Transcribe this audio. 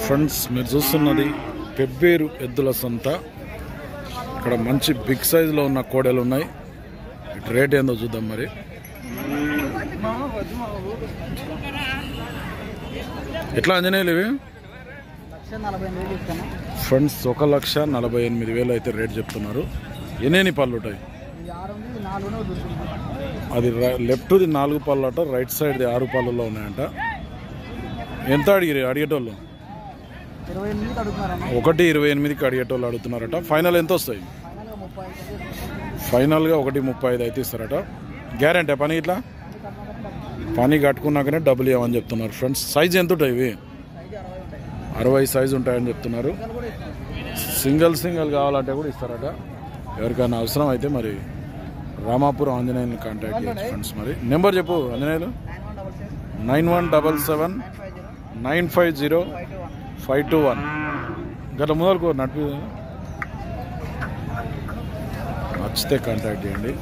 Friends మీరు చూస్తున్నది పెబ్బేరు ఎద్దుల సంత. ఇక్కడ మంచి బిగ్ సైజులో ఉన్న కోడెలు ఉన్నాయి. రేట్ ఏందో చూద్దాం మరి. ఎట్లా అంజనేయులు ఇవి? ఫ్రెండ్స్ 1,48,000 అయితే రేట్ చెప్తున్నారు. ఎన్ని పళ్ళు ఉంటాయి? అది లెఫ్ట్ది 4 పళ్ళు అట, రైట్ సైడ్ది 6 పళ్ళలో ఉన్నాయంట. ఎంత అడిగేటోళ్ళు? 1,28,000కి అడిగేటోళ్ళు అడుగుతున్నారట. ఫైనల్ ఎంత వస్తాయి? ఫైనల్గా 1,35,000 అయితే ఇస్తారట. గ్యారెంటీ పని ఇట్లా పని కట్టుకున్నాకనే డబ్బులు ఇవ్వమని చెప్తున్నారు. ఫ్రెండ్స్ సైజ్ ఎంత ఉంటాయి ఇవి? 60 సైజు ఉంటాయని చెప్తున్నారు. సింగిల్ కావాలంటే కూడా ఇస్తారట. ఎవరికైనా అవసరం అయితే మరి రామాపురం ఆంజనేయులను కాంటాక్ట్ చేయొచ్చు ఫ్రెండ్స్. మరి నెంబర్ చెప్పు ఆంజనేయులు. 9177 950 521. గట్ల ముందరకు నడిపి నచ్చితే కాంటాక్ట్ చేయండి.